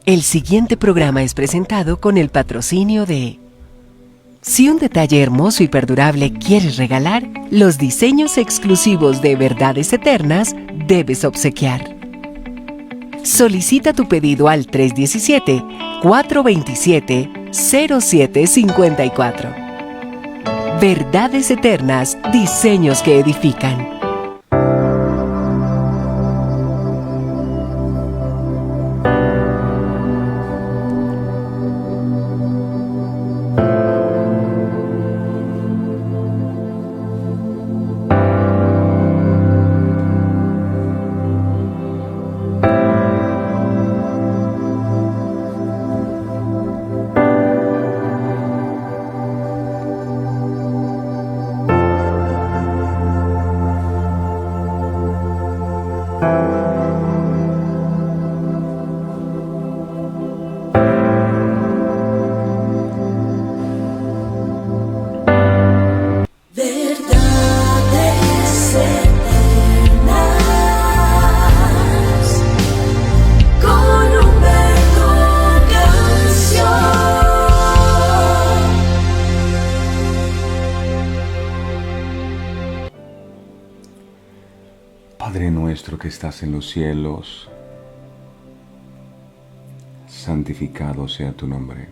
El siguiente programa es presentado con el patrocinio de... Si un detalle hermoso y perdurable quieres regalar, los diseños exclusivos de Verdades Eternas debes obsequiar. Solicita tu pedido al 317-427-0754. Verdades Eternas, diseños que edifican. Padre nuestro que estás en los cielos, santificado sea tu nombre.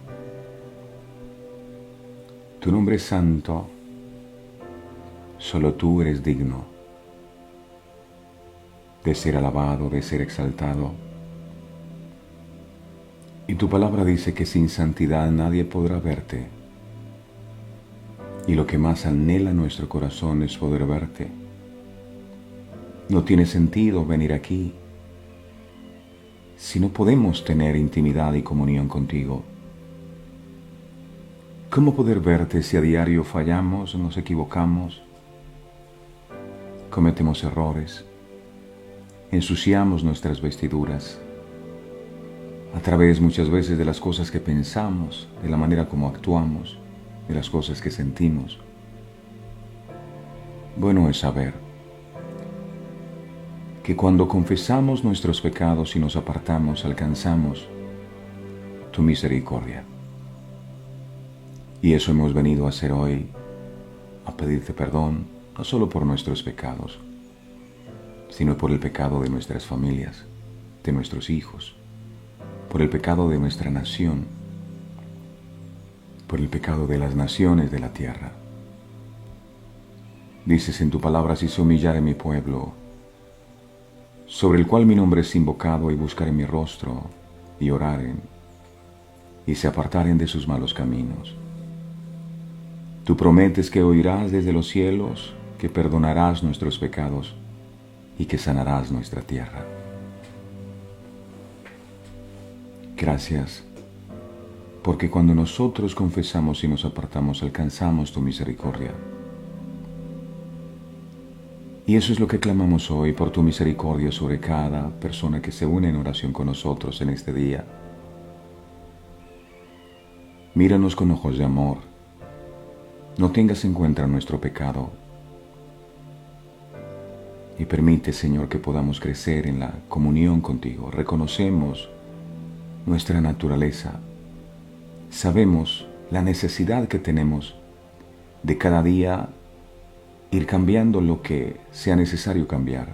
Tu nombre es santo, solo tú eres digno de ser alabado, de ser exaltado. Y tu palabra dice que sin santidad nadie podrá verte. Y lo que más anhela nuestro corazón es poder verte. No tiene sentido venir aquí si no podemos tener intimidad y comunión contigo. ¿Cómo poder verte si a diario fallamos, nos equivocamos, cometemos errores, ensuciamos nuestras vestiduras a través muchas veces de las cosas que pensamos, de la manera como actuamos, de las cosas que sentimos? Bueno es saber que cuando confesamos nuestros pecados y nos apartamos, alcanzamos tu misericordia. Y eso hemos venido a hacer hoy, a pedirte perdón, no solo por nuestros pecados, sino por el pecado de nuestras familias, de nuestros hijos, por el pecado de nuestra nación, por el pecado de las naciones de la tierra. Dices en tu palabra: si se humillare mi pueblo, sobre el cual mi nombre es invocado, y buscaren mi rostro, y oraren, y se apartaren de sus malos caminos. Tú prometes que oirás desde los cielos, que perdonarás nuestros pecados, y que sanarás nuestra tierra. Gracias, porque cuando nosotros confesamos y nos apartamos, alcanzamos tu misericordia. Y eso es lo que clamamos hoy, por tu misericordia sobre cada persona que se une en oración con nosotros en este día. Míranos con ojos de amor. No tengas en cuenta nuestro pecado. Y permite, Señor, que podamos crecer en la comunión contigo. Reconocemos nuestra naturaleza. Sabemos la necesidad que tenemos de cada día ir cambiando lo que sea necesario cambiar,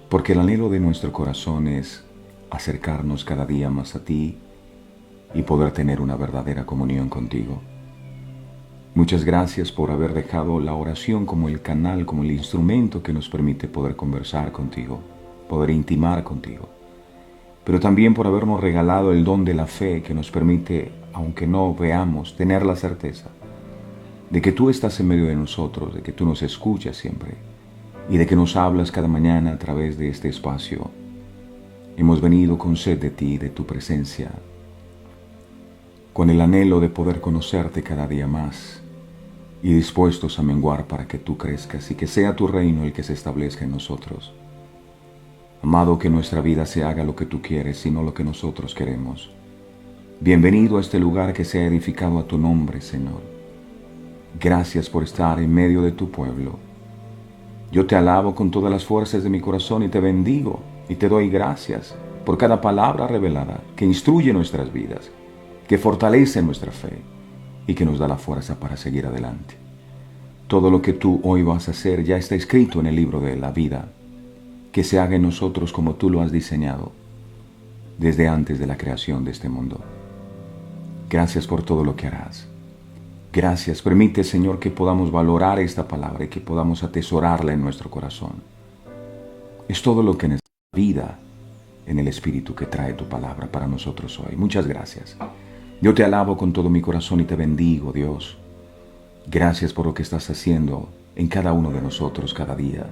porque el anhelo de nuestro corazón es acercarnos cada día más a ti y poder tener una verdadera comunión contigo. Muchas gracias por haber dejado la oración como el canal, como el instrumento que nos permite poder conversar contigo, poder intimar contigo, pero también por habernos regalado el don de la fe que nos permite, aunque no veamos, tener la certeza de que tú estás en medio de nosotros, de que tú nos escuchas siempre y de que nos hablas cada mañana a través de este espacio. Hemos venido con sed de ti, de tu presencia, con el anhelo de poder conocerte cada día más y dispuestos a menguar para que tú crezcas y que sea tu reino el que se establezca en nosotros. Amado, que nuestra vida se haga lo que tú quieres y no lo que nosotros queremos. Bienvenido a este lugar que se ha edificado a tu nombre, Señor. Gracias por estar en medio de tu pueblo. Yo te alabo con todas las fuerzas de mi corazón y te bendigo y te doy gracias por cada palabra revelada que instruye nuestras vidas, que fortalece nuestra fe y que nos da la fuerza para seguir adelante. Todo lo que tú hoy vas a hacer ya está escrito en el libro de la vida. Que se haga en nosotros como tú lo has diseñado desde antes de la creación de este mundo. Gracias por todo lo que harás. Gracias. Permite, Señor, que podamos valorar esta palabra y que podamos atesorarla en nuestro corazón. Es todo lo que necesita vida en el Espíritu que trae tu palabra para nosotros hoy. Muchas gracias. Yo te alabo con todo mi corazón y te bendigo, Dios. Gracias por lo que estás haciendo en cada uno de nosotros cada día,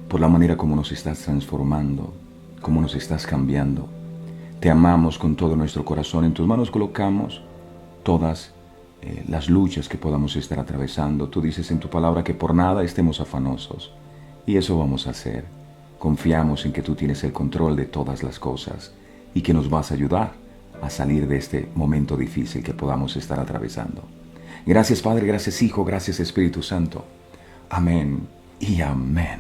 por la manera como nos estás transformando, como nos estás cambiando. Te amamos con todo nuestro corazón. En tus manos colocamos todas las luchas que podamos estar atravesando. Tú dices en tu palabra que por nada estemos afanosos, y eso vamos a hacer. Confiamos en que tú tienes el control de todas las cosas y que nos vas a ayudar a salir de este momento difícil que podamos estar atravesando. Gracias, Padre, gracias, Hijo, gracias, Espíritu Santo. Amén y amén.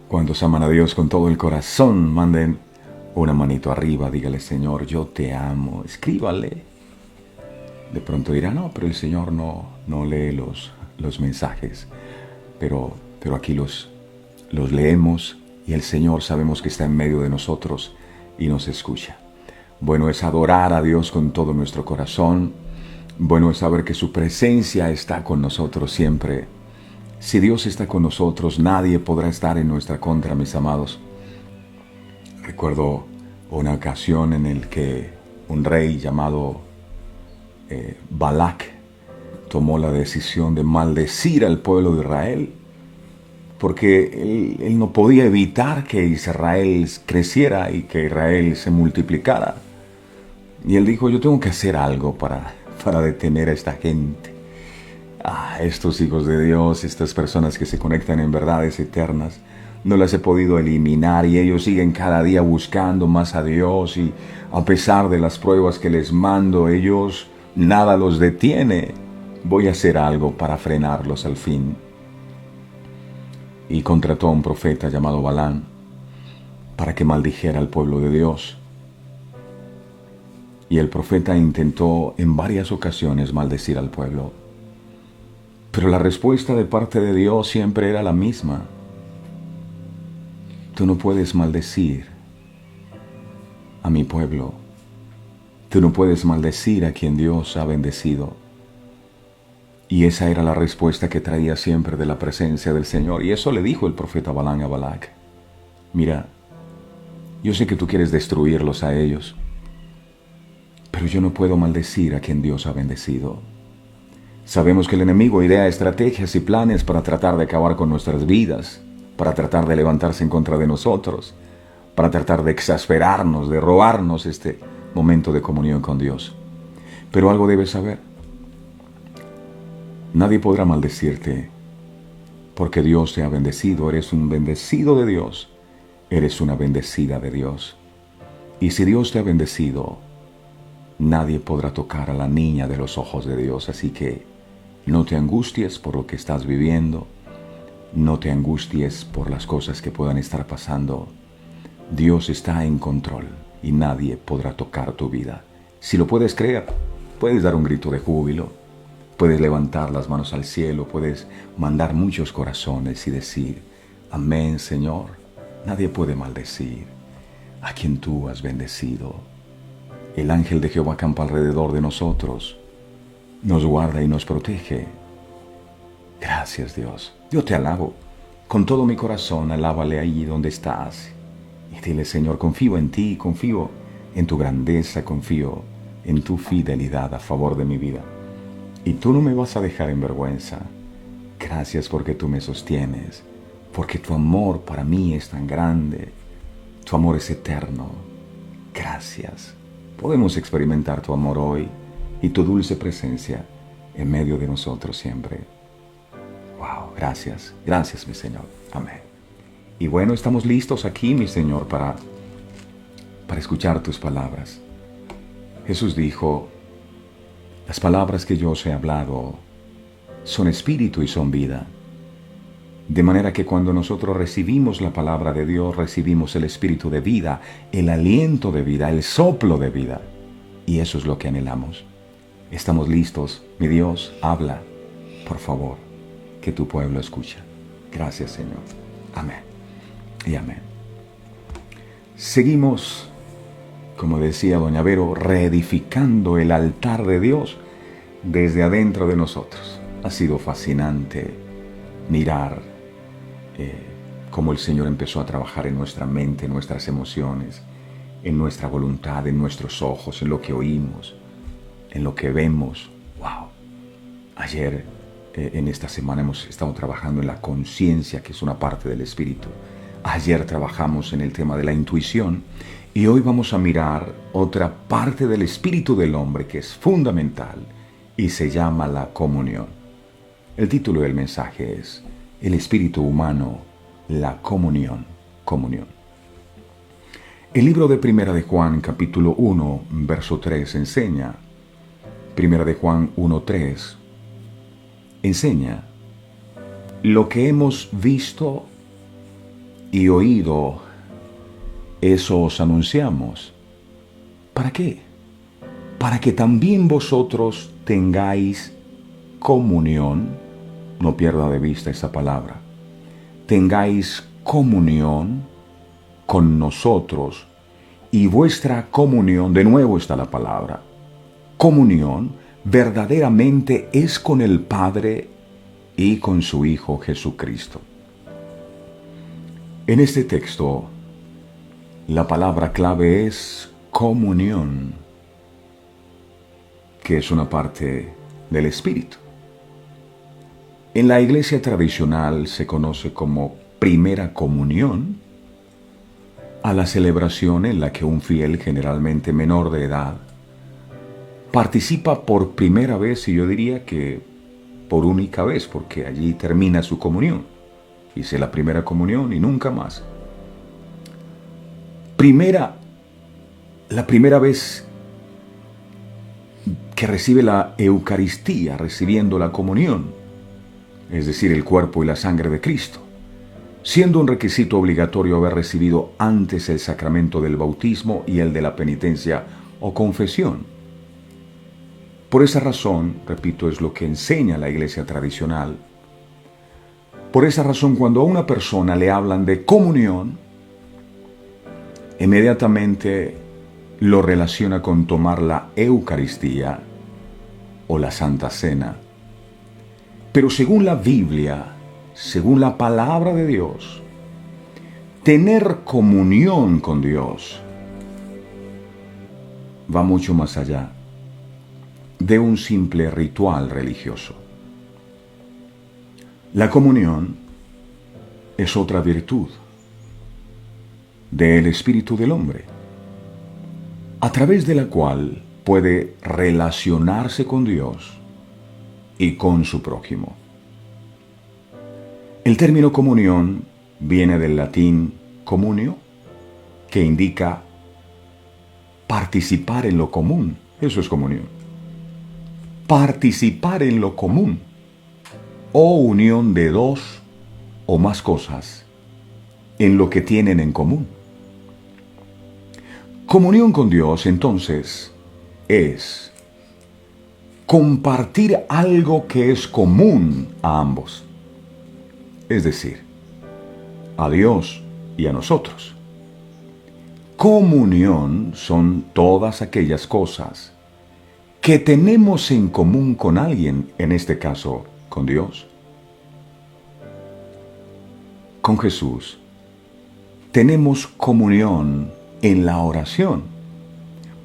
Cuantos aman a Dios con todo el corazón, manden una manito arriba, dígale: Señor, yo te amo. Escríbale. De pronto dirá: no, pero el Señor no lee los mensajes. Pero aquí los leemos, y el Señor sabemos que está en medio de nosotros y nos escucha. Bueno es adorar a Dios con todo nuestro corazón. Bueno es saber que su presencia está con nosotros siempre. Si Dios está con nosotros, nadie podrá estar en nuestra contra, mis amados. Recuerdo una ocasión en la que un rey llamado Balac tomó la decisión de maldecir al pueblo de Israel, porque él no podía evitar que Israel creciera y que Israel se multiplicara. Y él dijo: yo tengo que hacer algo para detener a esta gente. Estos hijos de Dios, estas personas que se conectan en verdades eternas, no las he podido eliminar, y ellos siguen cada día buscando más a Dios, y a pesar de las pruebas que les mando, ellos nada los detiene. Voy a hacer algo para frenarlos al fin. Y contrató a un profeta llamado Balán para que maldijera al pueblo de Dios. Y el profeta intentó en varias ocasiones maldecir al pueblo, pero la respuesta de parte de Dios siempre era la misma: tú no puedes maldecir a mi pueblo, tú no puedes maldecir a quien Dios ha bendecido. Y esa era la respuesta que traía siempre de la presencia del Señor. Y eso le dijo el profeta Balán a Balac: mira, yo sé que tú quieres destruirlos a ellos, pero yo no puedo maldecir a quien Dios ha bendecido. Sabemos que el enemigo idea estrategias y planes para tratar de acabar con nuestras vidas, para tratar de levantarse en contra de nosotros, para tratar de exasperarnos, de robarnos este momento de comunión con Dios. Pero algo debes saber: nadie podrá maldecirte, porque Dios te ha bendecido. Eres un bendecido de Dios, eres una bendecida de Dios. Y si Dios te ha bendecido, nadie podrá tocar a la niña de los ojos de Dios. Así que no te angusties por lo que estás viviendo, no te angusties por las cosas que puedan estar pasando. Dios está en control y nadie podrá tocar tu vida. Si lo puedes creer, puedes dar un grito de júbilo, puedes levantar las manos al cielo, puedes mandar muchos corazones y decir: amén, Señor. Nadie puede maldecir a quien tú has bendecido. El ángel de Jehová campa alrededor de nosotros, nos guarda y nos protege. Gracias, Dios. Yo te alabo con todo mi corazón. Alábale ahí donde estás y dile: Señor, confío en ti, confío en tu grandeza, confío en tu fidelidad a favor de mi vida. Y tú no me vas a dejar en vergüenza. Gracias porque tú me sostienes, porque tu amor para mí es tan grande. Tu amor es eterno. Gracias. Podemos experimentar tu amor hoy y tu dulce presencia en medio de nosotros siempre. Wow, gracias. Gracias, mi Señor. Amén. Y bueno, estamos listos aquí, mi Señor, para escuchar tus palabras. Jesús dijo: las palabras que yo os he hablado son espíritu y son vida. De manera que cuando nosotros recibimos la palabra de Dios, recibimos el espíritu de vida, el aliento de vida, el soplo de vida. Y eso es lo que anhelamos. Estamos listos. Mi Dios, habla, por favor, que tu pueblo escucha. Gracias, Señor. Amén y amén. Seguimos, como decía doña Vero, reedificando el altar de Dios desde adentro de nosotros. Ha sido fascinante mirar cómo el Señor empezó a trabajar en nuestra mente, en nuestras emociones, en nuestra voluntad, en nuestros ojos, en lo que oímos, en lo que vemos. ¡Wow! Ayer, en esta semana, hemos estado trabajando en la conciencia, que es una parte del espíritu. Ayer trabajamos en el tema de la intuición y hoy vamos a mirar otra parte del espíritu del hombre que es fundamental y se llama la comunión. El título del mensaje es El espíritu humano, la comunión. Comunión. El libro de Primera de Juan, capítulo 1, verso 3, enseña, Primera de Juan 1:3, enseña, lo que hemos visto y oído, eso os anunciamos. ¿Para qué? Para que también vosotros tengáis comunión. No pierda de vista esa palabra. Tengáis comunión con nosotros y vuestra comunión, de nuevo está la palabra, comunión verdaderamente es con el Padre y con su Hijo Jesucristo. En este texto, la palabra clave es comunión, que es una parte del Espíritu. En la iglesia tradicional se conoce como primera comunión a la celebración en la que un fiel, generalmente menor de edad, participa por primera vez, y yo diría que por única vez, porque allí termina su comunión. Hice la primera comunión y nunca más. La primera vez que recibe la Eucaristía, recibiendo la comunión, es decir, el cuerpo y la sangre de Cristo, siendo un requisito obligatorio haber recibido antes el sacramento del bautismo y el de la penitencia o confesión. Por esa razón, repito, es lo que enseña la iglesia tradicional. Por esa razón, cuando a una persona le hablan de comunión, inmediatamente lo relaciona con tomar la Eucaristía o la Santa Cena. Pero según la Biblia, según la palabra de Dios, tener comunión con Dios va mucho más allá de un simple ritual religioso. La comunión es otra virtud del espíritu del hombre, a través de la cual puede relacionarse con Dios y con su prójimo. El término comunión viene del latín communio, que indica participar en lo común. Eso es comunión. Participar en lo común, o unión de dos o más cosas en lo que tienen en común. Comunión con Dios, entonces, es compartir algo que es común a ambos, es decir, a Dios y a nosotros. Comunión son todas aquellas cosas que tenemos en común con alguien, en este caso, con Dios. Con Jesús tenemos comunión en la oración,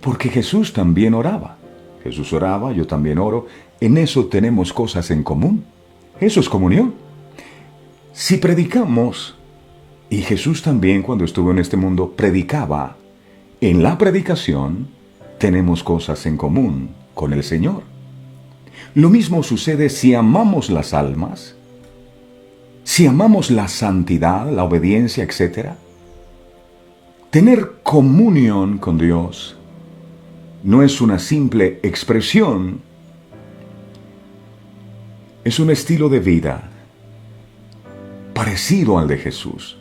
porque Jesús también oraba. Jesús oraba, yo también oro. En eso tenemos cosas en común. Eso es comunión. Si predicamos, y Jesús también cuando estuvo en este mundo predicaba, en la predicación tenemos cosas en común con el Señor. Lo mismo sucede si amamos las almas, si amamos la santidad, la obediencia, etc. Tener comunión con Dios no es una simple expresión, es un estilo de vida parecido al de Jesús.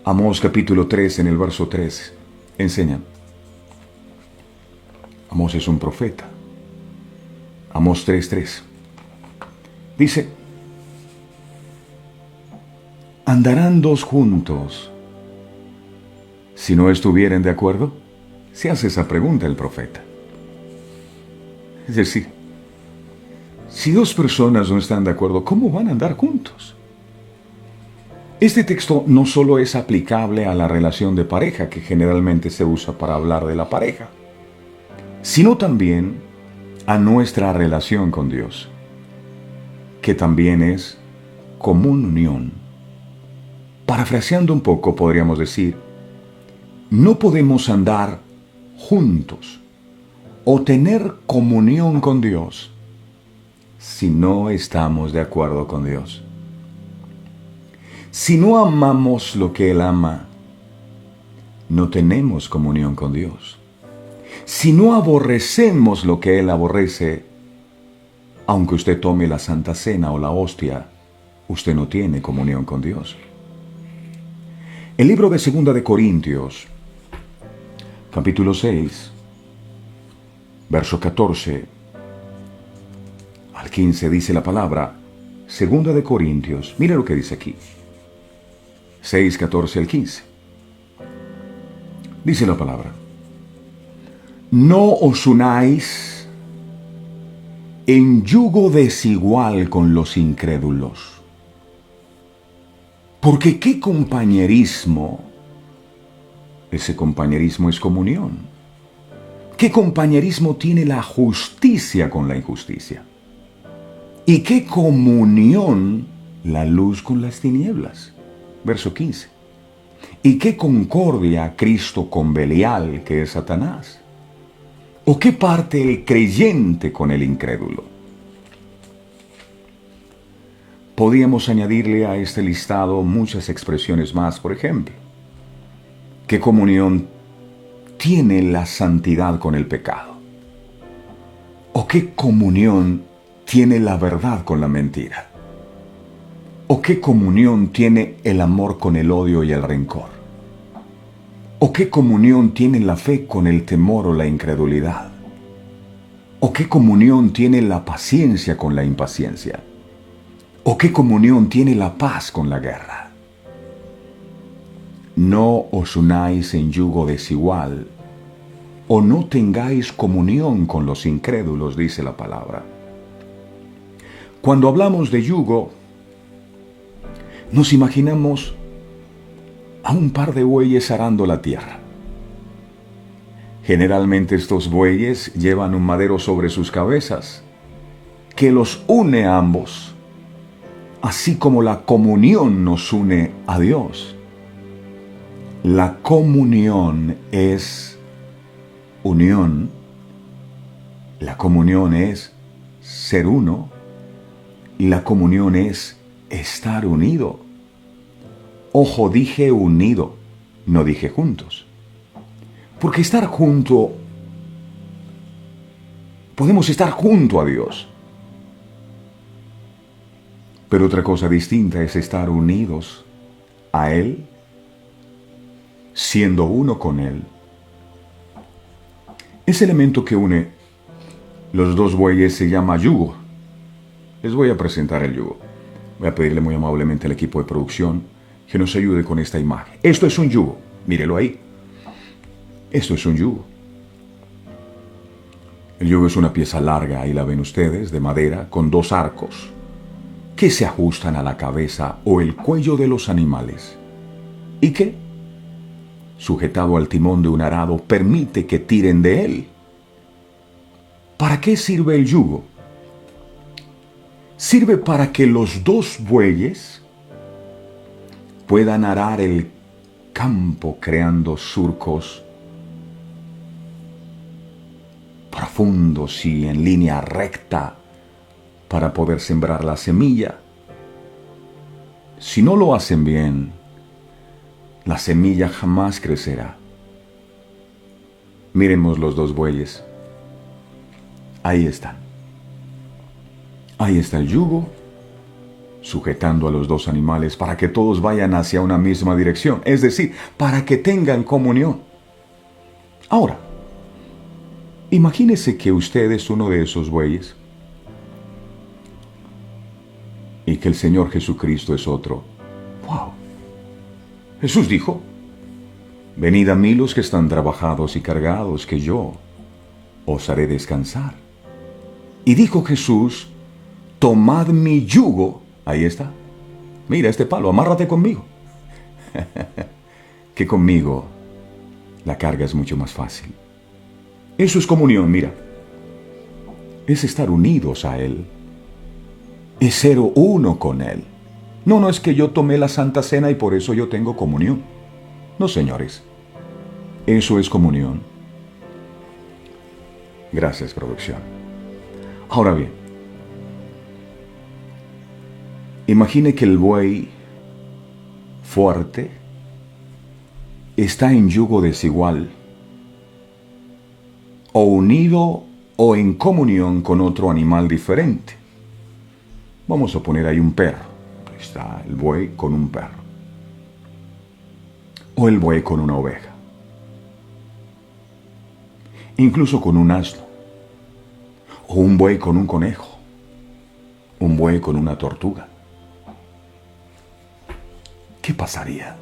Amós capítulo 3 en el verso 3 enseña. Amós es un profeta. Amós 3:3. Dice, ¿andarán dos juntos si no estuvieren de acuerdo? Se hace esa pregunta el profeta. Es decir, si dos personas no están de acuerdo, ¿cómo van a andar juntos? Este texto no solo es aplicable a la relación de pareja, que generalmente se usa para hablar de la pareja, sino también a nuestra relación con Dios, que también es comunión. Parafraseando un poco, podríamos decir, no podemos andar juntos o tener comunión con Dios si no estamos de acuerdo con Dios. Si no amamos lo que Él ama, no tenemos comunión con Dios. Si no aborrecemos lo que Él aborrece, aunque usted tome la Santa Cena o la hostia, usted no tiene comunión con Dios. El libro de 2 de Corintios, capítulo 6, verso 14 al 15, dice la palabra, 2 de Corintios, mire lo que dice aquí, 6, 14 al 15. Dice la palabra, no os unáis en yugo desigual con los incrédulos. Porque ¿qué compañerismo? Ese compañerismo es comunión. ¿Qué compañerismo tiene la justicia con la injusticia? ¿Y qué comunión la luz con las tinieblas? Verso 15. ¿Y qué concordia Cristo con Belial, que es Satanás? ¿O qué parte el creyente con el incrédulo? Podríamos añadirle a este listado muchas expresiones más, por ejemplo. ¿Qué comunión tiene la santidad con el pecado? ¿O qué comunión tiene la verdad con la mentira? ¿O qué comunión tiene el amor con el odio y el rencor? ¿O qué comunión tiene la fe con el temor o la incredulidad? ¿O qué comunión tiene la paciencia con la impaciencia? ¿O qué comunión tiene la paz con la guerra? No os unáis en yugo desigual, o no tengáis comunión con los incrédulos, dice la palabra. Cuando hablamos de yugo, nos imaginamos a un par de bueyes arando la tierra. Generalmente estos bueyes llevan un madero sobre sus cabezas que los une a ambos, así como la comunión nos une a Dios. La comunión es unión, la comunión es ser uno, y la comunión es estar unido. Ojo, dije unido, no dije juntos. Porque estar junto, podemos estar junto a Dios. Pero otra cosa distinta es estar unidos a Él, siendo uno con Él. Ese elemento que une los dos bueyes se llama yugo. Les voy a presentar el yugo. Voy a pedirle muy amablemente al equipo de producción que nos ayude con esta imagen. Esto es un yugo, mírelo ahí. Esto es un yugo. El yugo es una pieza larga, ahí la ven ustedes, de madera, con dos arcos que se ajustan a la cabeza o el cuello de los animales y que, sujetado al timón de un arado, permite que tiren de él. ¿Para qué sirve el yugo? Sirve para que los dos bueyes puedan arar el campo creando surcos profundos y en línea recta para poder sembrar la semilla. Si no lo hacen bien, la semilla jamás crecerá. Miremos los dos bueyes. Ahí están. Ahí está el yugo sujetando a los dos animales para que todos vayan hacia una misma dirección, es decir, para que tengan comunión. Ahora, imagínese que usted es uno de esos bueyes y que el Señor Jesucristo es otro. ¡Wow! Jesús dijo: venid a mí los que están trabajados y cargados, que yo os haré descansar. Y dijo Jesús: tomad mi yugo. Ahí está. Mira este palo, amárrate conmigo. Que conmigo la carga es mucho más fácil. Eso es comunión, mira. Es estar unidos a Él. Es ser uno con Él. No es que yo tomé la Santa Cena y por eso yo tengo comunión. No, señores. Eso es comunión. Gracias, producción. Ahora bien, imagine que el buey fuerte está en yugo desigual, o unido o en comunión con otro animal diferente. Vamos a poner ahí un perro. Ahí está el buey con un perro. O el buey con una oveja. Incluso con un asno. O un buey con un conejo. Un buey con una tortuga. ¿Qué pasaría?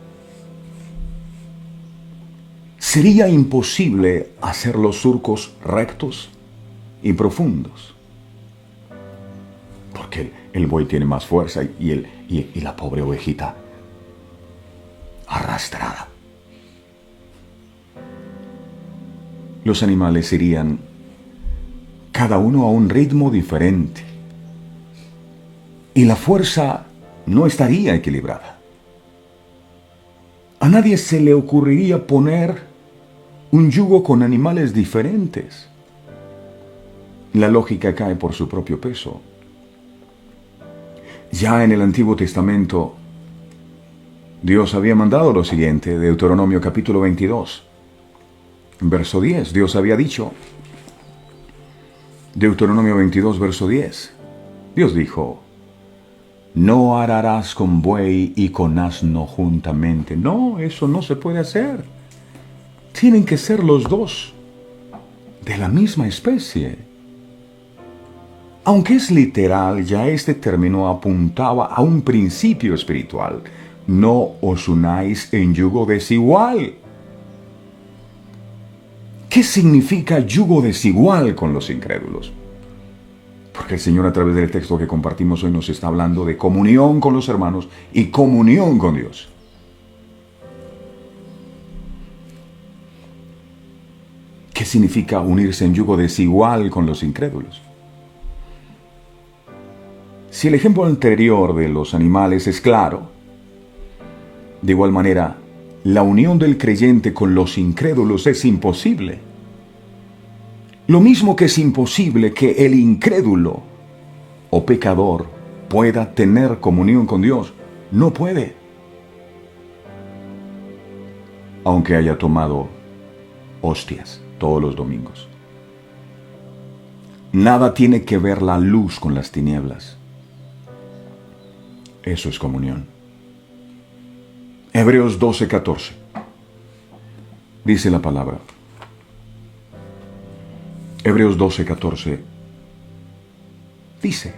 Sería imposible hacer los surcos rectos y profundos. Porque el buey tiene más fuerza y la pobre ovejita arrastrada. Los animales irían cada uno a un ritmo diferente. Y la fuerza no estaría equilibrada. A nadie se le ocurriría poner un yugo con animales diferentes. La lógica cae por su propio peso. Ya en el Antiguo Testamento, Dios había mandado lo siguiente, Deuteronomio capítulo 22, verso 10. Dios había dicho, Deuteronomio 22, verso 10. Dios dijo: no ararás con buey y con asno juntamente. No, eso no se puede hacer. Tienen que ser los dos de la misma especie. Aunque es literal, ya este término apuntaba a un principio espiritual. No os unáis en yugo desigual. ¿Qué significa yugo desigual con los incrédulos? Porque el Señor, a través del texto que compartimos hoy, nos está hablando de comunión con los hermanos y comunión con Dios. ¿Qué significa unirse en yugo desigual con los incrédulos? Si el ejemplo anterior de los animales es claro, de igual manera, la unión del creyente con los incrédulos es imposible. Lo mismo que es imposible que el incrédulo o pecador pueda tener comunión con Dios. No puede. Aunque haya tomado hostias todos los domingos. Nada tiene que ver la luz con las tinieblas. Eso es comunión. Hebreos 12:14. Dice la palabra. Hebreos 12:14. Dice: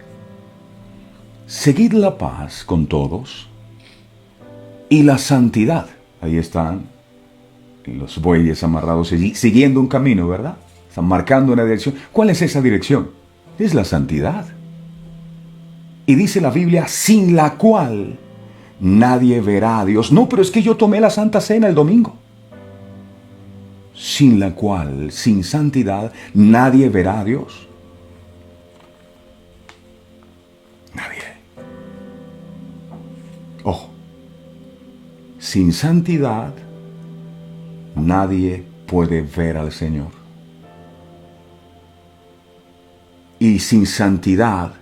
seguid la paz con todos y la santidad. Ahí están los bueyes amarrados, siguiendo un camino, ¿verdad? Están marcando una dirección. ¿Cuál es esa dirección? Es la santidad. Y dice la Biblia, sin la cual nadie verá a Dios. No, pero es que yo tomé la Santa Cena el domingo. Sin la cual, sin santidad, nadie verá a Dios. Nadie. Ojo. Sin santidad, nadie puede ver al Señor. Y sin santidad,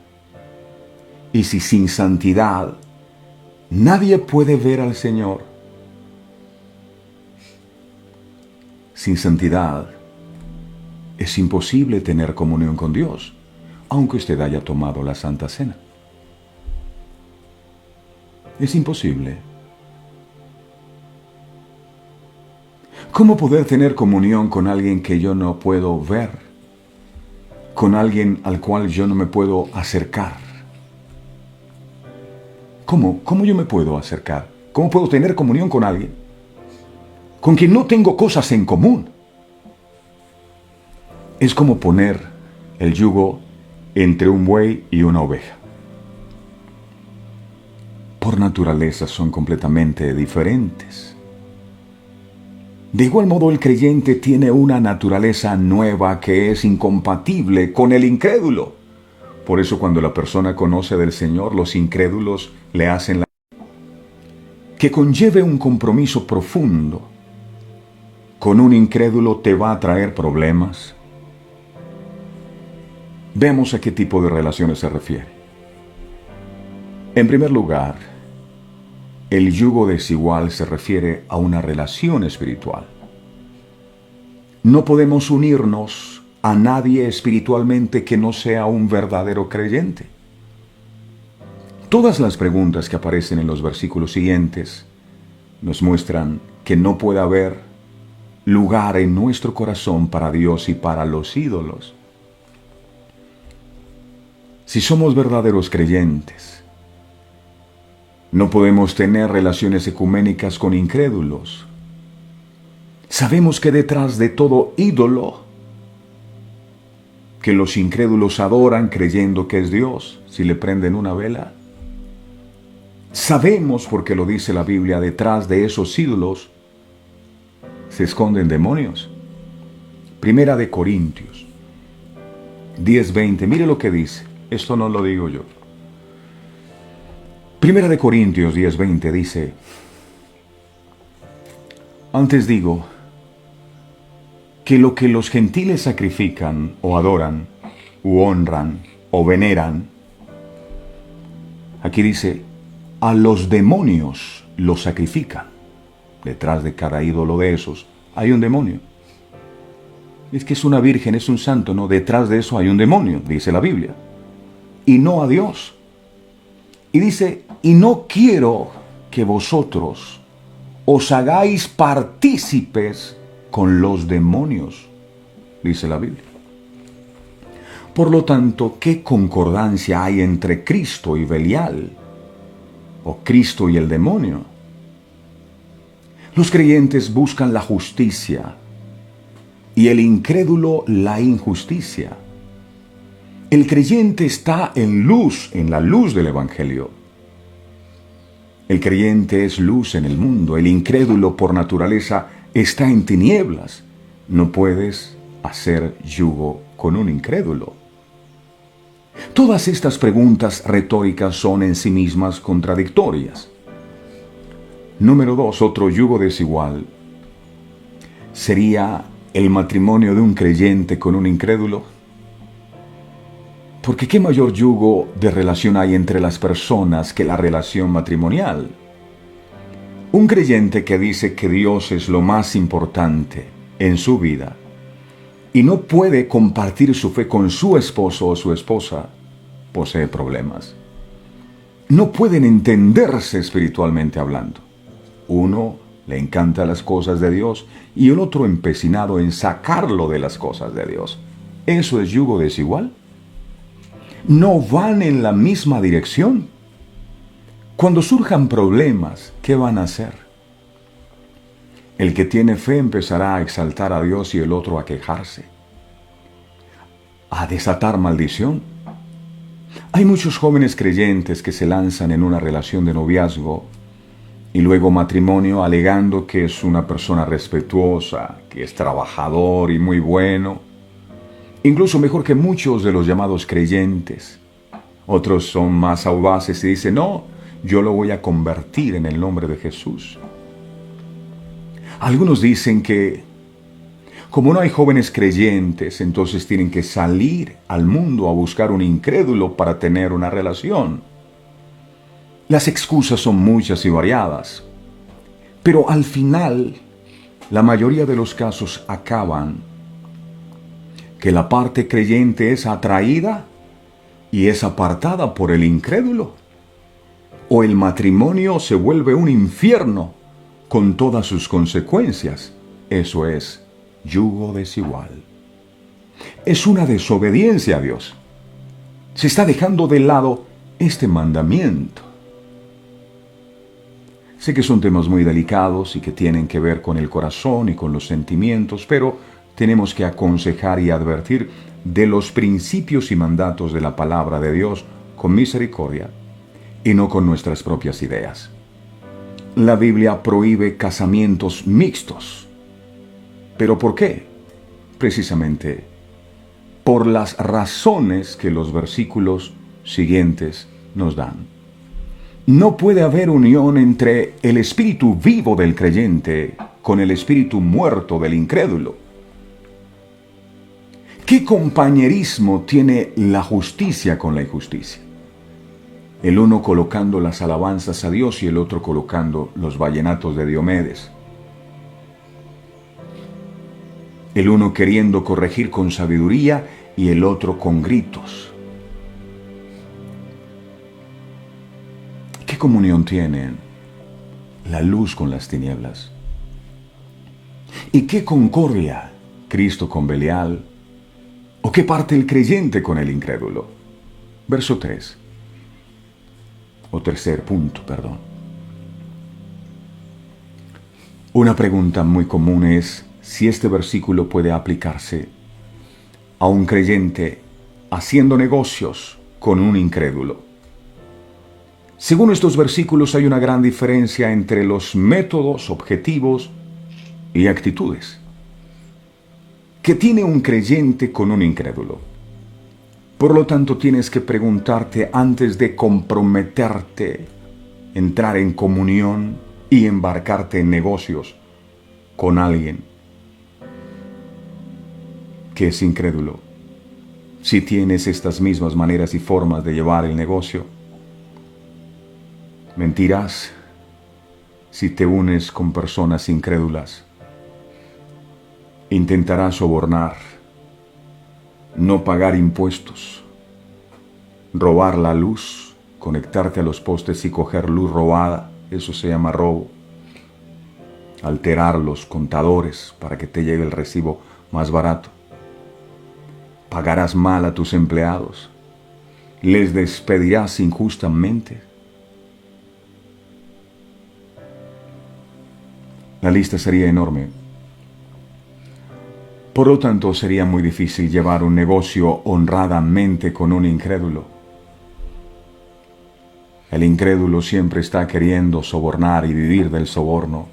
y si sin santidad nadie puede ver al Señor, sin santidad es imposible tener comunión con Dios, aunque usted haya tomado la Santa Cena. Es imposible. ¿Cómo poder tener comunión con alguien que yo no puedo ver? Con alguien al cual yo no me puedo acercar. ¿Cómo? ¿Cómo yo me puedo acercar? ¿Cómo puedo tener comunión con alguien con quien no tengo cosas en común? Es como poner el yugo entre un buey y una oveja. Por naturaleza son completamente diferentes. De igual modo, el creyente tiene una naturaleza nueva que es incompatible con el incrédulo. Por eso cuando la persona conoce del Señor, los incrédulos le hacen que conlleve un compromiso profundo. Con un incrédulo te va a traer problemas. Veamos a qué tipo de relaciones se refiere. En primer lugar, el yugo desigual se refiere a una relación espiritual. No podemos unirnos a nadie espiritualmente que no sea un verdadero creyente. Todas las preguntas que aparecen en los versículos siguientes nos muestran que no puede haber lugar en nuestro corazón para Dios y para los ídolos. Si somos verdaderos creyentes, no podemos tener relaciones ecuménicas con incrédulos. Sabemos que detrás de todo ídolo que los incrédulos adoran creyendo que es Dios, si le prenden una vela, sabemos, porque lo dice la Biblia, detrás de esos ídolos se esconden demonios. Primera de Corintios 10:20, mire lo que dice. Esto no lo digo yo. Primera de Corintios 10:20 dice: antes digo que lo que los gentiles sacrifican o adoran, u honran, o veneran, aquí dice, a los demonios los sacrifican. Detrás de cada ídolo de esos hay un demonio. Es que es una virgen, es un santo, no, detrás de eso hay un demonio, dice la Biblia. Y no a Dios. Y dice, y no quiero que vosotros os hagáis partícipes con los demonios, dice la Biblia. Por lo tanto, ¿qué concordancia hay entre Cristo y Belial? ¿O Cristo y el demonio? Los creyentes buscan la justicia y el incrédulo la injusticia. El creyente está en luz, en la luz del Evangelio. El creyente es luz en el mundo. El incrédulo por naturaleza está en tinieblas. No puedes hacer yugo con un incrédulo. Todas estas preguntas retóricas son en sí mismas contradictorias. Número 2, otro yugo desigual sería el matrimonio de un creyente con un incrédulo. Porque ¿qué mayor yugo de relación hay entre las personas que la relación matrimonial? Un creyente que dice que Dios es lo más importante en su vida y no puede compartir su fe con su esposo o su esposa, posee problemas. No pueden entenderse espiritualmente hablando. Uno le encanta las cosas de Dios y el otro empecinado en sacarlo de las cosas de Dios. ¿Eso es yugo desigual? No van en la misma dirección. Cuando surjan problemas, ¿qué van a hacer? El que tiene fe empezará a exaltar a Dios y el otro a quejarse, a desatar maldición. Hay muchos jóvenes creyentes que se lanzan en una relación de noviazgo y luego matrimonio alegando que es una persona respetuosa, que es trabajador y muy bueno, incluso mejor que muchos de los llamados creyentes. Otros son más audaces y dicen, no, yo lo voy a convertir en el nombre de Jesús. Algunos dicen que como no hay jóvenes creyentes, entonces tienen que salir al mundo a buscar un incrédulo para tener una relación. Las excusas son muchas y variadas, pero al final, la mayoría de los casos acaban que la parte creyente es atraída y es apartada por el incrédulo. o el matrimonio se vuelve un infierno con todas sus consecuencias. Eso es yugo desigual. Es una desobediencia a Dios. Se está dejando de lado este mandamiento. Sé que son temas muy delicados y que tienen que ver con el corazón y con los sentimientos, pero tenemos que aconsejar y advertir de los principios y mandatos de la palabra de Dios con misericordia y no con nuestras propias ideas. La Biblia prohíbe casamientos mixtos. ¿Pero por qué? Precisamente por las razones que los versículos siguientes nos dan. No puede haber unión entre el espíritu vivo del creyente con el espíritu muerto del incrédulo. ¿Qué compañerismo tiene la justicia con la injusticia? El uno colocando las alabanzas a Dios y el otro colocando los vallenatos de Diomedes. El uno queriendo corregir con sabiduría y el otro con gritos. ¿Qué comunión tienen la luz con las tinieblas? ¿Y qué concordia Cristo con Belial? ¿O qué parte el creyente con el incrédulo? Verso 3. O tercer punto, perdón. Una pregunta muy común es si este versículo puede aplicarse a un creyente haciendo negocios con un incrédulo. Según estos versículos hay una gran diferencia entre los métodos, objetivos y actitudes que tiene un creyente con un incrédulo. Por lo tanto, tienes que preguntarte antes de comprometerte, entrar en comunión y embarcarte en negocios con alguien que es incrédulo, si tienes estas mismas maneras y formas de llevar el negocio. Mentirás si te unes con personas incrédulas. Intentarás sobornar, no pagar impuestos, robar la luz, conectarte a los postes y coger luz robada, eso se llama robo. Alterar los contadores para que te llegue el recibo más barato. Pagarás mal a tus empleados, les despedirás injustamente. La lista sería enorme. Por lo tanto, sería muy difícil llevar un negocio honradamente con un incrédulo. El incrédulo siempre está queriendo sobornar y vivir del soborno.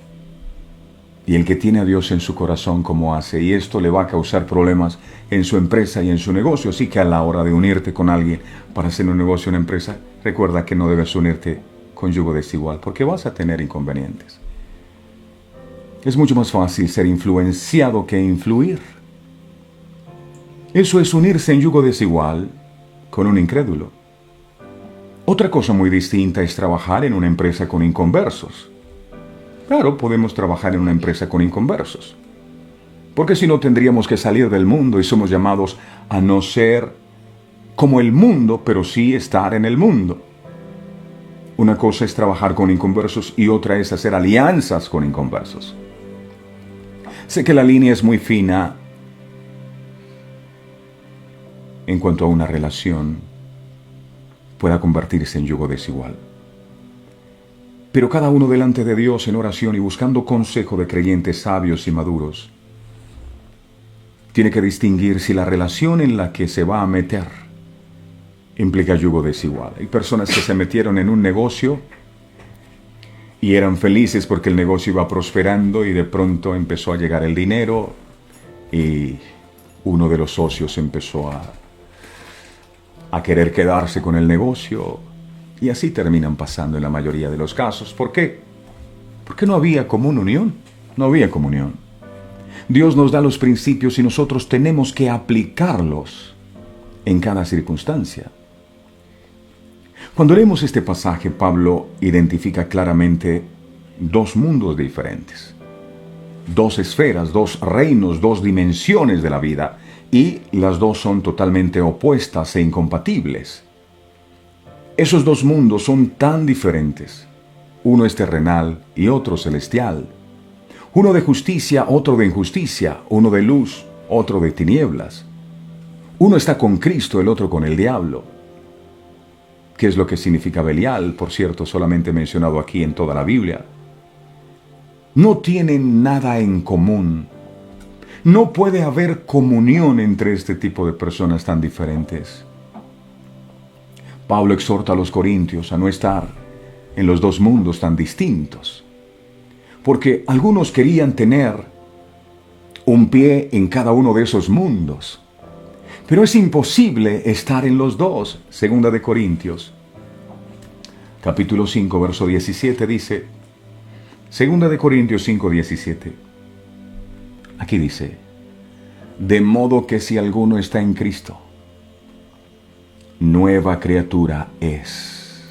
Y el que tiene a Dios en su corazón, ¿cómo hace? Y esto le va a causar problemas en su empresa y en su negocio. Así que a la hora de unirte con alguien para hacer un negocio, una empresa, recuerda que no debes unirte con yugo desigual, porque vas a tener inconvenientes. Es mucho más fácil ser influenciado que influir. Eso es unirse en yugo desigual con un incrédulo. Otra cosa muy distinta es trabajar en una empresa con inconversos. Claro, podemos trabajar en una empresa con inconversos. Porque si no tendríamos que salir del mundo y somos llamados a no ser como el mundo, pero sí estar en el mundo. Una cosa es trabajar con inconversos y otra es hacer alianzas con inconversos. Sé que la línea es muy fina en cuanto a una relación pueda convertirse en yugo desigual. Pero cada uno delante de Dios en oración y buscando consejo de creyentes sabios y maduros, tiene que distinguir si la relación en la que se va a meter implica yugo desigual. Hay personas que se metieron en un negocio y eran felices porque el negocio iba prosperando y de pronto empezó a llegar el dinero y uno de los socios empezó a querer quedarse con el negocio y así terminan pasando en la mayoría de los casos. ¿Por qué? Porque no había unión. No había comunión. Dios nos da los principios y nosotros tenemos que aplicarlos en cada circunstancia. Cuando leemos este pasaje, Pablo identifica claramente dos mundos diferentes, dos esferas, dos reinos, dos dimensiones de la vida, y las dos son totalmente opuestas e incompatibles. Esos dos mundos son tan diferentes. Uno es terrenal y otro celestial. Uno de justicia, otro de injusticia. Uno de luz, otro de tinieblas. Uno está con Cristo, el otro con el diablo. ¿Qué es lo que significa Belial? Por cierto, solamente mencionado aquí en toda la Biblia. No tienen nada en común. No puede haber comunión entre este tipo de personas tan diferentes. Pablo exhorta a los corintios a no estar en los dos mundos tan distintos, porque algunos querían tener un pie en cada uno de esos mundos. Pero es imposible estar en los dos. Segunda de Corintios, capítulo 5, verso 17 dice, Segunda de Corintios 5, 17. Aquí dice, de modo que si alguno está en Cristo, nueva criatura es.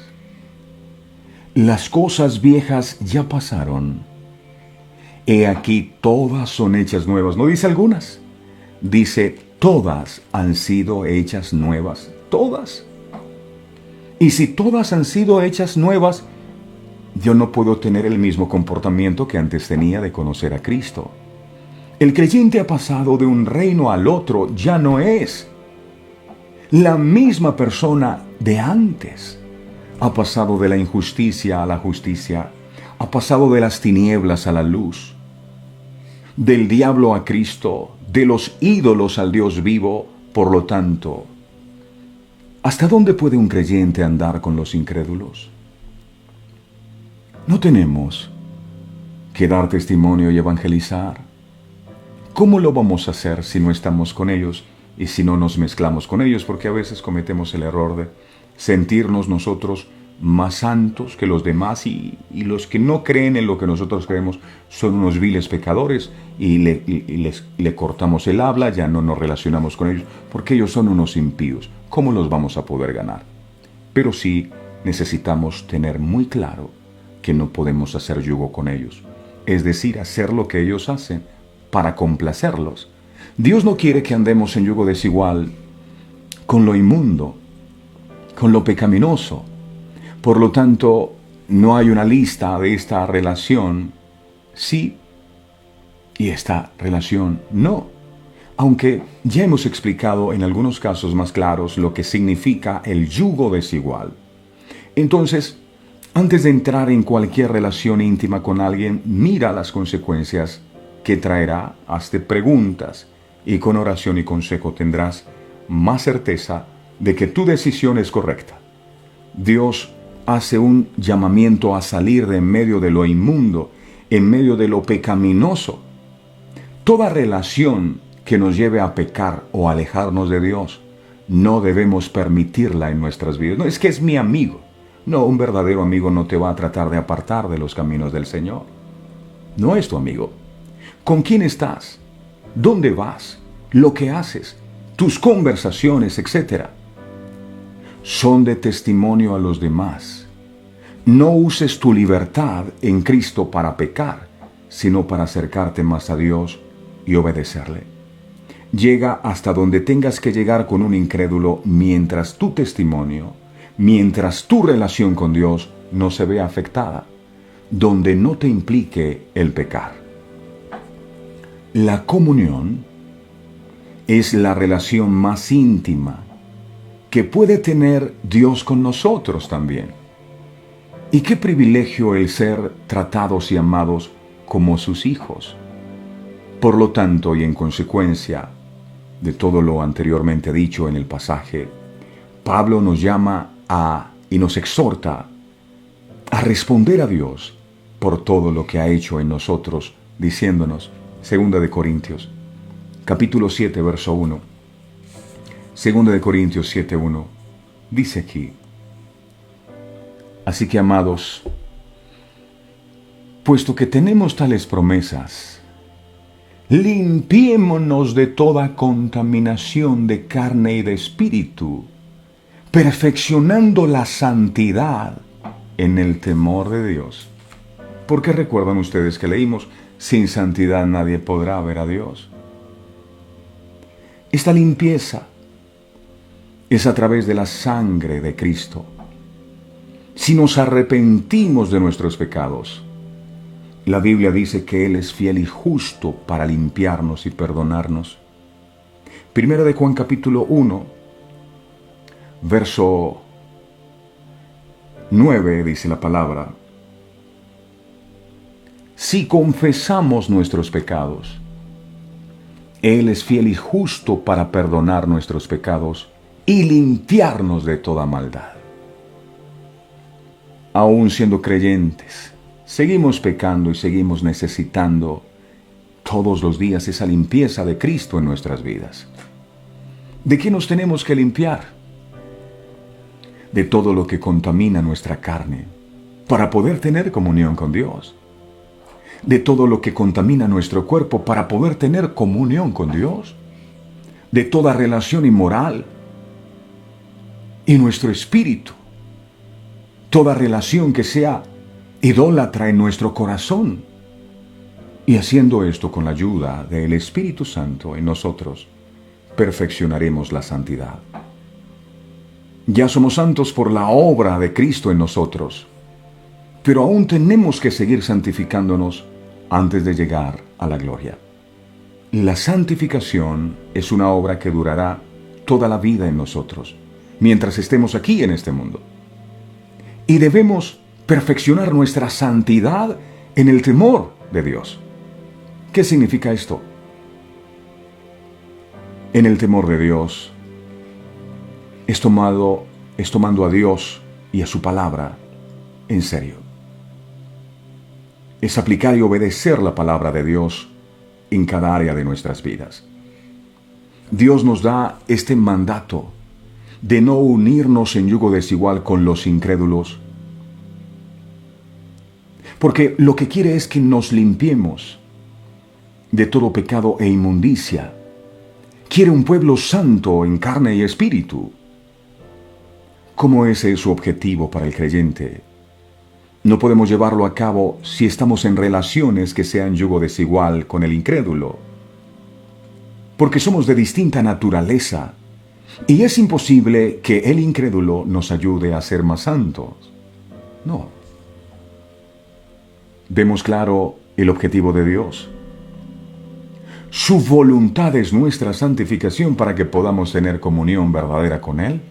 Las cosas viejas ya pasaron. He aquí todas son hechas nuevas. No dice algunas, dice todas han sido hechas nuevas. Todas. Y si todas han sido hechas nuevas, yo no puedo tener el mismo comportamiento que antes tenía de conocer a Cristo. El creyente ha pasado de un reino al otro, ya no es la misma persona de antes. Ha pasado de la injusticia a la justicia, ha pasado de las tinieblas a la luz, del diablo a Cristo, de los ídolos al Dios vivo. Por lo tanto, ¿hasta dónde puede un creyente andar con los incrédulos? No tenemos que dar testimonio y evangelizar. ¿Cómo lo vamos a hacer si no estamos con ellos y si no nos mezclamos con ellos? Porque a veces cometemos el error de sentirnos nosotros más santos que los demás y los que no creen en lo que nosotros creemos son unos viles pecadores y le cortamos el habla, ya no nos relacionamos con ellos porque ellos son unos impíos. ¿Cómo los vamos a poder ganar? Pero sí necesitamos tener muy claro que no podemos hacer yugo con ellos, es decir, hacer lo que ellos hacen para complacerlos. Dios no quiere que andemos en yugo desigual con lo inmundo, con lo pecaminoso. Por lo tanto, no hay una lista de esta relación sí y esta relación no. Aunque ya hemos explicado en algunos casos más claros lo que significa el yugo desigual. Entonces, antes de entrar en cualquier relación íntima con alguien, mira las consecuencias que traerá, hazte preguntas y con oración y consejo tendrás más certeza de que tu decisión es correcta. Dios hace un llamamiento a salir de en medio de lo inmundo, en medio de lo pecaminoso. Toda relación que nos lleve a pecar o alejarnos de Dios, no debemos permitirla en nuestras vidas. No es que es mi amigo. No, un verdadero amigo no te va a tratar de apartar de los caminos del Señor. No es tu amigo. ¿Con quién estás? ¿Dónde vas? Lo que haces, tus conversaciones, etc. son de testimonio a los demás. No uses tu libertad en Cristo para pecar, sino para acercarte más a Dios y obedecerle. Llega hasta donde tengas que llegar con un incrédulo mientras tu testimonio, mientras tu relación con Dios no se vea afectada, donde no te implique el pecar. La comunión es la relación más íntima que puede tener Dios con nosotros también. Y qué privilegio el ser tratados y amados como sus hijos. Por lo tanto, y en consecuencia de todo lo anteriormente dicho en el pasaje, Pablo nos llama y nos exhorta a responder a Dios por todo lo que ha hecho en nosotros, diciéndonos, 2 de Corintios, capítulo 7, verso 1. 2 de Corintios 7, 1. Dice aquí, así que, amados, puesto que tenemos tales promesas, limpiémonos de toda contaminación de carne y de espíritu, perfeccionando la santidad en el temor de Dios. Porque recuerdan ustedes que leímos, sin santidad nadie podrá ver a Dios. Esta limpieza es a través de la sangre de Cristo, si nos arrepentimos de nuestros pecados, la Biblia dice que Él es fiel y justo para limpiarnos y perdonarnos. Primera de Juan capítulo 1, verso 9 dice la palabra: si confesamos nuestros pecados, Él es fiel y justo para perdonar nuestros pecados y limpiarnos de toda maldad. Aún siendo creyentes, seguimos pecando y seguimos necesitando todos los días esa limpieza de Cristo en nuestras vidas. ¿De qué nos tenemos que limpiar? De todo lo que contamina nuestra carne para poder tener comunión con Dios. De todo lo que contamina nuestro cuerpo para poder tener comunión con Dios. De toda relación inmoral. Y nuestro espíritu. Toda relación que sea idólatra en nuestro corazón. Y haciendo esto con la ayuda del Espíritu Santo en nosotros, perfeccionaremos la santidad. Ya somos santos por la obra de Cristo en nosotros, pero aún tenemos que seguir santificándonos antes de llegar a la gloria. La santificación es una obra que durará toda la vida en nosotros, mientras estemos aquí en este mundo. Y debemos perfeccionar nuestra santidad en el temor de Dios. ¿Qué significa esto? En el temor de Dios es tomando a Dios y a su palabra en serio. Es aplicar y obedecer la palabra de Dios en cada área de nuestras vidas. Dios nos da este mandato de no unirnos en yugo desigual con los incrédulos, porque lo que quiere es que nos limpiemos de todo pecado e inmundicia. Quiere un pueblo santo en carne y espíritu. ¿Cómo ese es su objetivo para el creyente? No podemos llevarlo a cabo si estamos en relaciones que sean yugo desigual con el incrédulo, porque somos de distinta naturaleza y es imposible que el incrédulo nos ayude a ser más santos. No. Vemos claro el objetivo de Dios. Su voluntad es nuestra santificación para que podamos tener comunión verdadera con Él.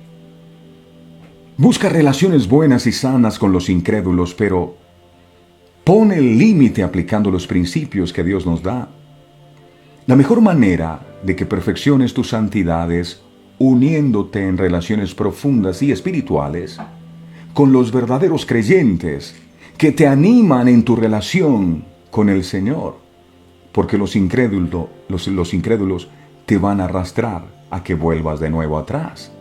Busca relaciones buenas y sanas con los incrédulos, pero pone el límite aplicando los principios que Dios nos da. La mejor manera de que perfecciones tu santidad es uniéndote en relaciones profundas y espirituales con los verdaderos creyentes que te animan en tu relación con el Señor, porque los incrédulos te van a arrastrar a que vuelvas de nuevo atrás.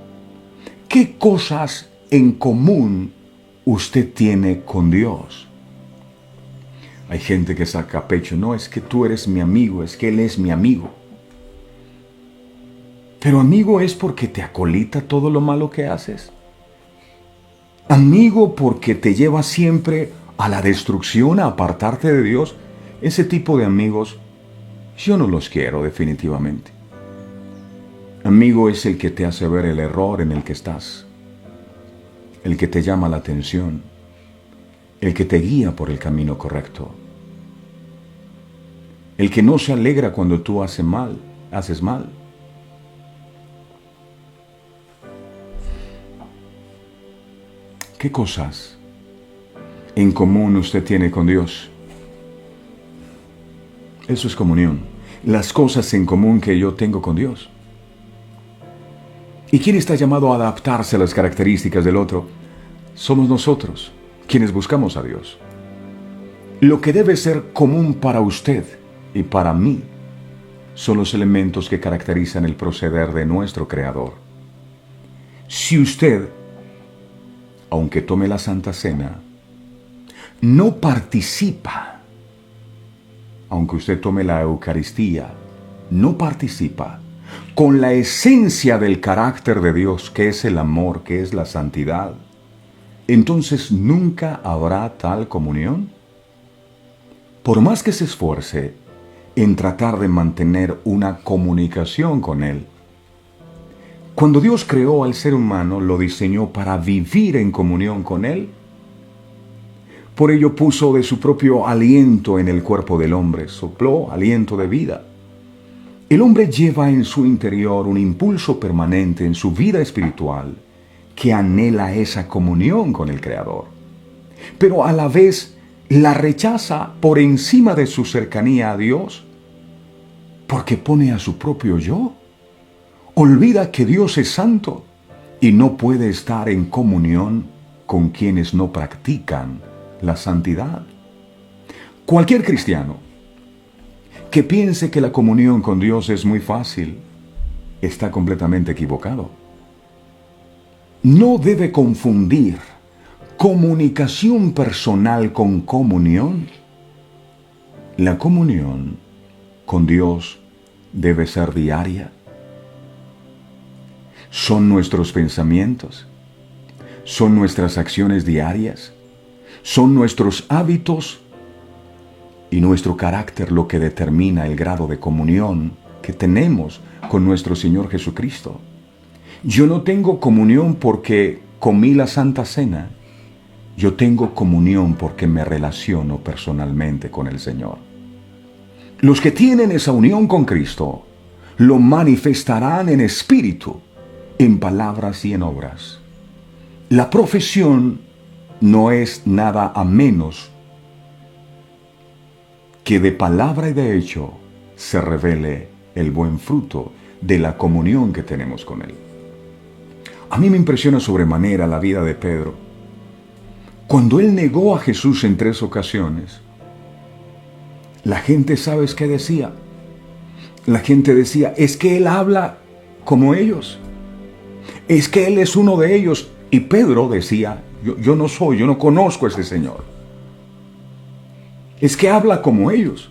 ¿Qué cosas en común usted tiene con Dios? Hay gente que saca pecho: no, es que tú eres mi amigo, es que Él es mi amigo. Pero amigo es porque te acolita todo lo malo que haces. Amigo porque te lleva siempre a la destrucción, a apartarte de Dios. Ese tipo de amigos yo no los quiero definitivamente. Amigo es el que te hace ver el error en el que estás, el que te llama la atención, el que te guía por el camino correcto, el que no se alegra cuando tú haces mal. ¿Qué cosas en común usted tiene con Dios? Eso es comunión. Las cosas en común que yo tengo con Dios. ¿Y quién está llamado a adaptarse a las características del otro? Somos nosotros, quienes buscamos a Dios. Lo que debe ser común para usted y para mí son los elementos que caracterizan el proceder de nuestro Creador. Si usted, aunque tome la Santa Cena, no participa, aunque usted tome la Eucaristía, no participa con la esencia del carácter de Dios, que es el amor, que es la santidad, entonces nunca habrá tal comunión. Por más que se esfuerce en tratar de mantener una comunicación con Él, cuando Dios creó al ser humano, lo diseñó para vivir en comunión con Él Por ello puso de su propio aliento en el cuerpo del hombre, sopló aliento de vida. El hombre lleva en su interior un impulso permanente en su vida espiritual que anhela esa comunión con el Creador, pero a la vez la rechaza por encima de su cercanía a Dios, porque pone a su propio yo. Olvida que Dios es santo y no puede estar en comunión con quienes no practican la santidad. Cualquier cristiano que piense que la comunión con Dios es muy fácil está completamente equivocado. No debe confundir comunicación personal con comunión. La comunión con Dios debe ser diaria. Son nuestros pensamientos, son nuestras acciones diarias, son nuestros hábitos y nuestro carácter lo que determina el grado de comunión que tenemos con nuestro Señor Jesucristo. Yo no tengo comunión porque comí la Santa Cena. Yo tengo comunión porque me relaciono personalmente con el Señor. Los que tienen esa unión con Cristo lo manifestarán en espíritu, en palabras y en obras. La profesión no es nada a menos que de palabra y de hecho se revele el buen fruto de la comunión que tenemos con Él. A mí me impresiona sobremanera la vida de Pedro. Cuando él negó a Jesús en 3 ocasiones, la gente, ¿sabes qué decía? La gente decía, es que él habla como ellos. Es que él es uno de ellos. Y Pedro decía, yo no soy, yo no conozco a ese Señor. Es que habla como ellos.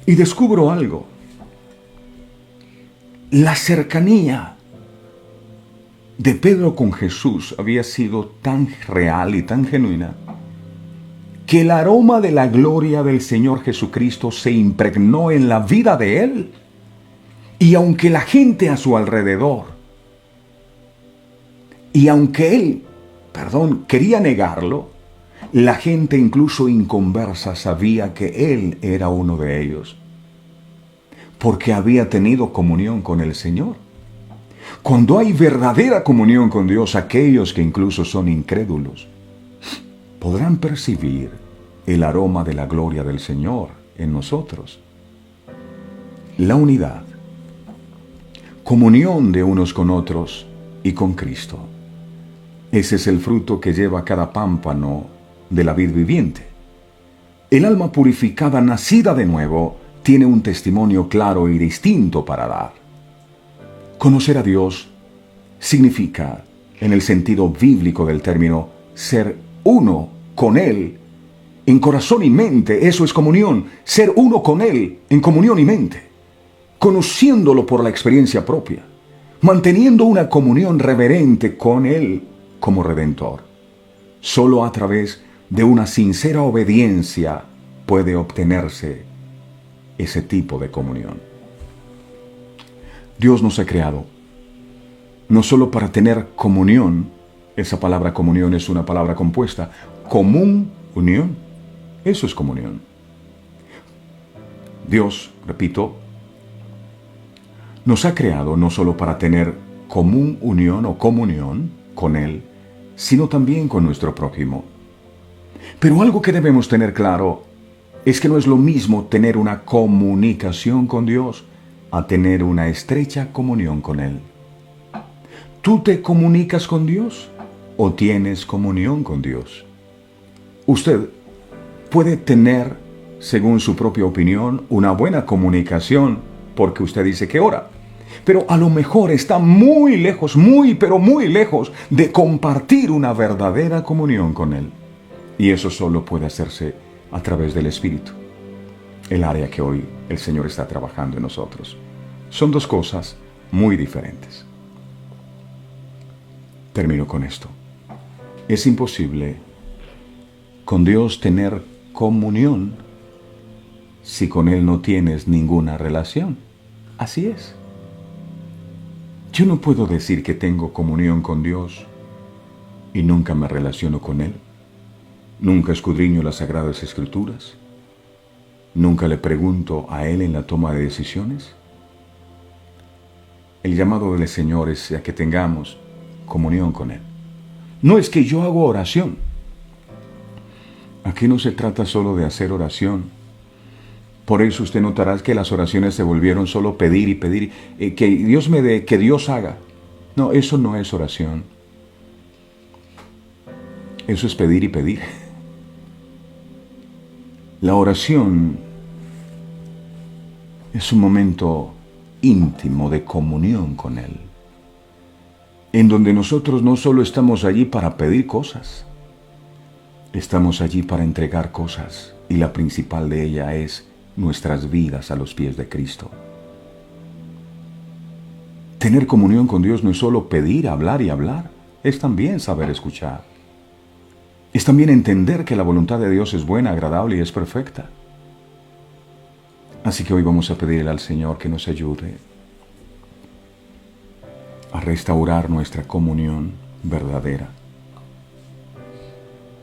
Y descubro algo. La cercanía de Pedro con Jesús había sido tan real y tan genuina que el aroma de la gloria del Señor Jesucristo se impregnó en la vida de él. Y aunque la gente a su alrededor, y aunque él, quería negarlo, la gente incluso inconversa sabía que él era uno de ellos, porque había tenido comunión con el Señor. Cuando hay verdadera comunión con Dios, aquellos que incluso son incrédulos podrán percibir el aroma de la gloria del Señor en nosotros. La unidad, comunión de unos con otros y con Cristo. Ese es el fruto que lleva cada pámpano de la vid viviente. El alma purificada, nacida de nuevo, tiene un testimonio claro y distinto para dar. Conocer a Dios significa, en el sentido bíblico del término, ser uno con Él en corazón y mente. Eso es comunión, ser uno con Él en comunión y mente, conociéndolo por la experiencia propia, manteniendo una comunión reverente con Él como Redentor. Solo a través de una sincera obediencia puede obtenerse ese tipo de comunión. Dios nos ha creado no solo para tener comunión. Esa palabra comunión es una palabra compuesta. Común, unión. Eso es comunión. Dios, repito, nos ha creado no solo para tener común unión o comunión con Él, sino también con nuestro prójimo. Pero algo que debemos tener claro es que no es lo mismo tener una comunicación con Dios a tener una estrecha comunión con Él. ¿Tú te comunicas con Dios o tienes comunión con Dios? Usted puede tener, según su propia opinión, una buena comunicación porque usted dice que ora, pero a lo mejor está muy lejos, pero muy lejos de compartir una verdadera comunión con Él. Y eso solo puede hacerse a través del Espíritu, el área que hoy el Señor está trabajando en nosotros. Son dos cosas muy diferentes. Termino con esto. Es imposible con Dios tener comunión si con Él no tienes ninguna relación. Así es. Yo no puedo decir que tengo comunión con Dios y nunca me relaciono con Él. Nunca escudriño las Sagradas Escrituras. Nunca le pregunto a Él en la toma de decisiones. El llamado del Señor es a que tengamos comunión con Él. No es que yo hago oración. Aquí no se trata solo de hacer oración. Por eso usted notará que las oraciones se volvieron solo pedir y pedir, que Dios me dé, que Dios haga. No, eso no es oración. Eso es pedir y pedir. La oración es un momento íntimo de comunión con Él, en donde nosotros no solo estamos allí para pedir cosas, estamos allí para entregar cosas, y la principal de ella es nuestras vidas a los pies de Cristo. Tener comunión con Dios no es solo pedir, hablar y hablar, es también saber escuchar. Es también entender que la voluntad de Dios es buena, agradable y es perfecta. Así que hoy vamos a pedirle al Señor que nos ayude a restaurar nuestra comunión verdadera.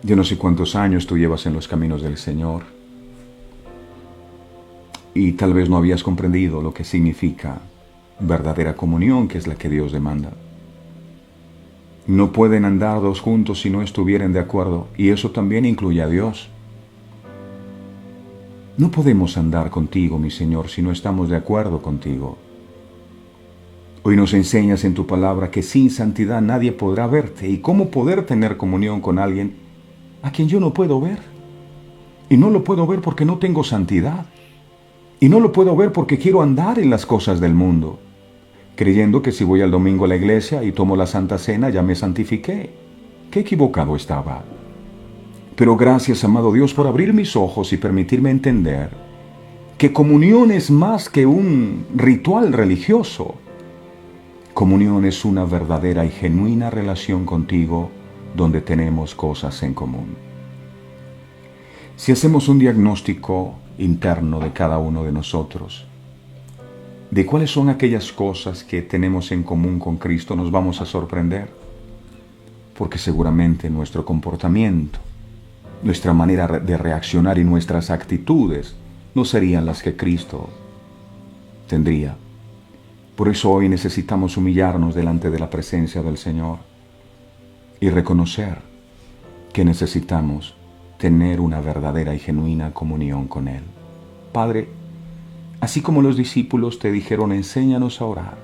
Yo no sé cuántos años tú llevas en los caminos del Señor y tal vez no habías comprendido lo que significa verdadera comunión, que es la que Dios demanda. No pueden andar dos juntos si no estuvieren de acuerdo, y eso también incluye a Dios. No podemos andar contigo, mi Señor, si no estamos de acuerdo contigo. Hoy nos enseñas en tu palabra que sin santidad nadie podrá verte. ¿Y cómo poder tener comunión con alguien a quien yo no puedo ver? Y no lo puedo ver porque no tengo santidad. Y no lo puedo ver porque quiero andar en las cosas del mundo, creyendo que si voy al domingo a la iglesia y tomo la Santa Cena ya me santifiqué. Qué equivocado estaba. Pero gracias, amado Dios, por abrir mis ojos y permitirme entender que comunión es más que un ritual religioso. Comunión es una verdadera y genuina relación contigo donde tenemos cosas en común. Si hacemos un diagnóstico interno de cada uno de nosotros, de cuáles son aquellas cosas que tenemos en común con Cristo, nos vamos a sorprender, porque seguramente nuestro comportamiento, nuestra manera de reaccionar y nuestras actitudes no serían las que Cristo tendría. Por eso hoy necesitamos humillarnos delante de la presencia del Señor y reconocer que necesitamos tener una verdadera y genuina comunión con Él. Padre, así como los discípulos te dijeron, enséñanos a orar,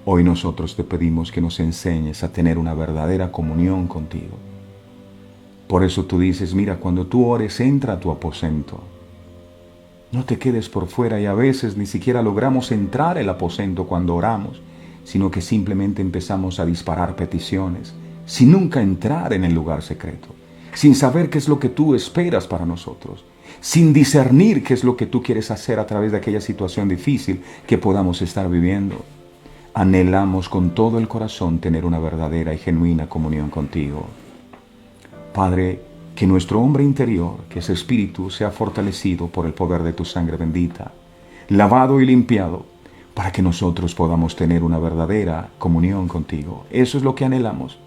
hoy nosotros te pedimos que nos enseñes a tener una verdadera comunión contigo. Por eso tú dices, mira, cuando tú ores, entra a tu aposento. No te quedes por fuera, y a veces ni siquiera logramos entrar al aposento cuando oramos, sino que simplemente empezamos a disparar peticiones, sin nunca entrar en el lugar secreto, sin saber qué es lo que tú esperas para nosotros, sin discernir qué es lo que tú quieres hacer a través de aquella situación difícil que podamos estar viviendo. Anhelamos con todo el corazón tener una verdadera y genuina comunión contigo. Padre, que nuestro hombre interior, que es espíritu, sea fortalecido por el poder de tu sangre bendita, lavado y limpiado, para que nosotros podamos tener una verdadera comunión contigo. Eso es lo que anhelamos.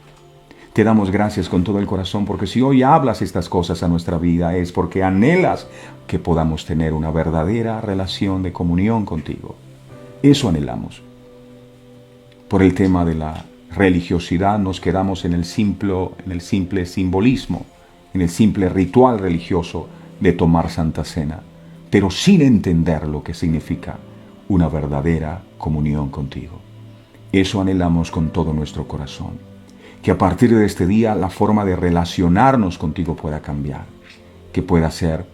Te damos gracias con todo el corazón, porque si hoy hablas estas cosas a nuestra vida es porque anhelas que podamos tener una verdadera relación de comunión contigo. Eso anhelamos. Por el tema de la religiosidad nos quedamos en el simple simbolismo, en el simple ritual religioso de tomar Santa Cena, pero sin entender lo que significa una verdadera comunión contigo. Eso anhelamos con todo nuestro corazón. Que a partir de este día la forma de relacionarnos contigo pueda cambiar, que pueda ser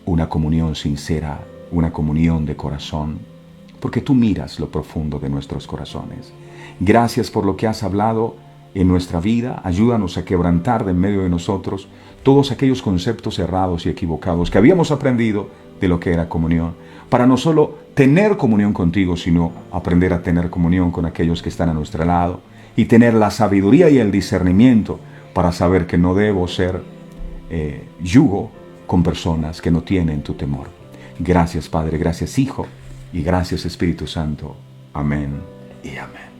una comunión sincera, una comunión de corazón, porque tú miras lo profundo de nuestros corazones. Gracias por lo que has hablado en nuestra vida. Ayúdanos a quebrantar de en medio de nosotros todos aquellos conceptos errados y equivocados que habíamos aprendido de lo que era comunión, para no solo tener comunión contigo, sino aprender a tener comunión con aquellos que están a nuestro lado, y tener la sabiduría y el discernimiento para saber que no debo ser yugo con personas que no tienen tu temor. Gracias, Padre, gracias, Hijo, y gracias, Espíritu Santo. Amén y amén.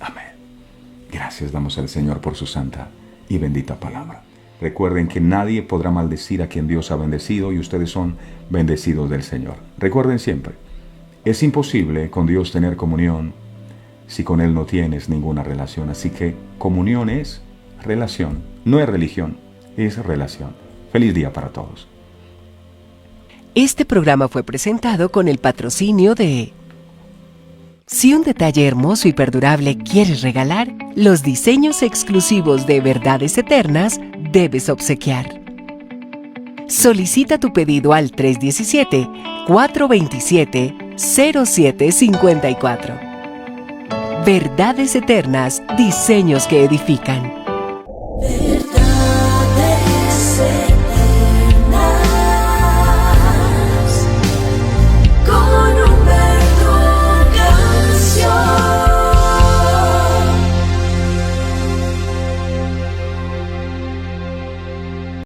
Amén. Gracias damos al Señor por su santa y bendita palabra. Recuerden que nadie podrá maldecir a quien Dios ha bendecido y ustedes son bendecidos del Señor. Recuerden siempre, es imposible con Dios tener comunión si con Él no tienes ninguna relación. Así que comunión es relación, no es religión, es relación. Feliz día para todos. Este programa fue presentado con el patrocinio de... Si un detalle hermoso y perdurable quieres regalar, los diseños exclusivos de Verdades Eternas debes obsequiar. Solicita tu pedido al 317-427-0754. Verdades Eternas, diseños que edifican.